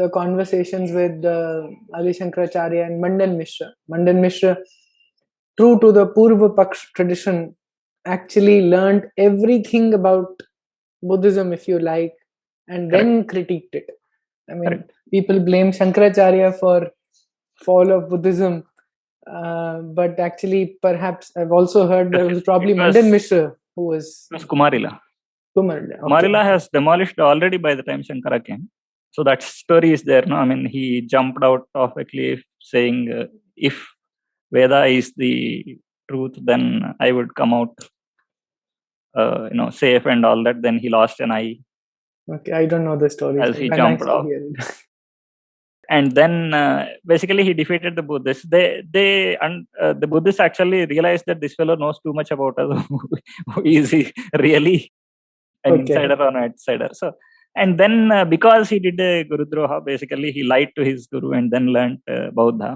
the conversations with Adi Shankaracharya and Mandan Mishra. Mandan Mishra, true to the Purva Paksh tradition, actually learned everything about Buddhism, if you like, and then critiqued it. I mean, people blame Shankaracharya for fall of Buddhism, but actually, perhaps I've also heard there was probably Mandan Mishra who was. It was Kumarila. Kumarila has demolished already by the time Shankara came. So that story is there. No, I mean, he jumped out of a cliff saying, "If Veda is the truth, then I would come out, safe and all that." Then he lost an eye. Okay, I don't know the story. As he jumped off. And then basically he defeated the Buddhists. The Buddhists actually realized that this fellow knows too much about us. Who is he really? An insider or an outsider? So, and then because he did a Gurudroha, basically he lied to his guru and then learnt Bauddha.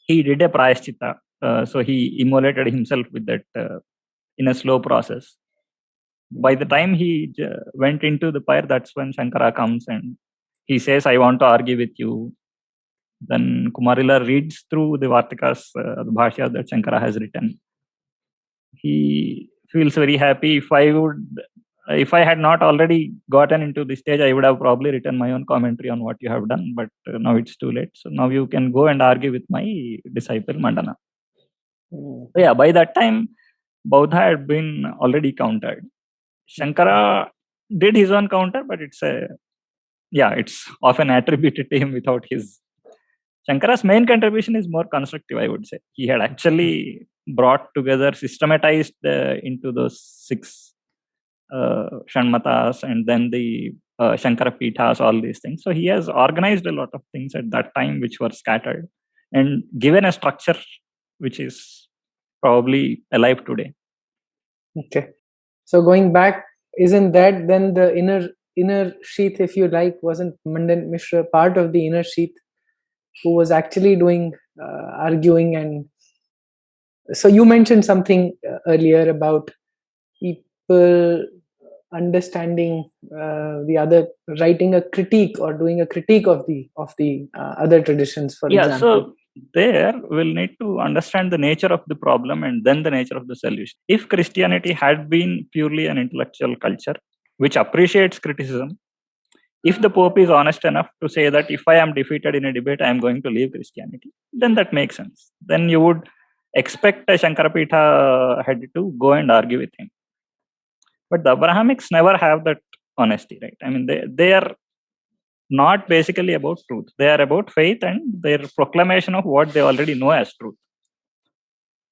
He did a Prayaschitta. So he immolated himself with that in a slow process. By the time he went into the fire, that's when Shankara comes and he says, "I want to argue with you." Then Kumarila reads through the Vartikas, the Bhashya that Shankara has written. He feels very happy. If I had not already gotten into this stage, I would have probably written my own commentary on what you have done. But now it's too late. So now you can go and argue with my disciple Mandana. So yeah, by that time, Bauddha had been already countered. Shankara did his own counter, but it's often attributed to him without his. Shankara's main contribution is more constructive, I would say. He had actually brought together, systematized into those 6 Shanmatas and then the Shankara Pithas, all these things. So he has organized a lot of things at that time which were scattered and given a structure which is probably alive today. Okay. So going back, isn't that then the inner sheath, if you like, wasn't Mandan Mishra part of the inner sheath who was actually doing arguing? And so you mentioned something earlier about people understanding the other, writing a critique or doing a critique of the other traditions, for example. So there we'll need to understand the nature of the problem and then the nature of the solution. If Christianity had been purely an intellectual culture which appreciates criticism, if the Pope is honest enough to say that if I am defeated in a debate, I am going to leave Christianity, then that makes sense. Then you would expect a Shankarapita head to go and argue with him. But the Abrahamics never have that honesty, right? I mean, they are not basically about truth. They are about faith and their proclamation of what they already know as truth.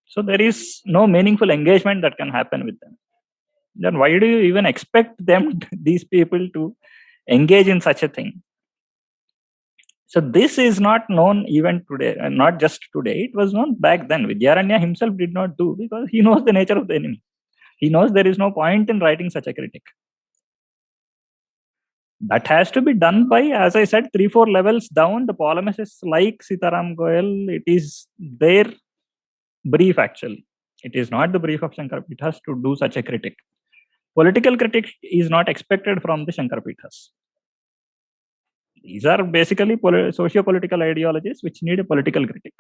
So there is no meaningful engagement that can happen with them. Then why do you even expect them, these people, to engage in such a thing? So this is not known even today, and not just today. It was known back then. Vidyaranya himself did not do, because he knows the nature of the enemy. He knows there is no point in writing such a critic. That has to be done by, as I said, 3-4 levels down. The polemicists like Sitaram Goyal, it is their brief actually. It is not the brief of Shankarapithas to do such a critic. Political critic is not expected from the Shankarapithas. These are basically socio-political ideologies which need a political critic.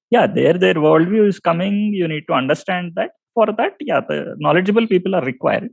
Yeah, their worldview is coming. You need to understand that. For that, the knowledgeable people are required.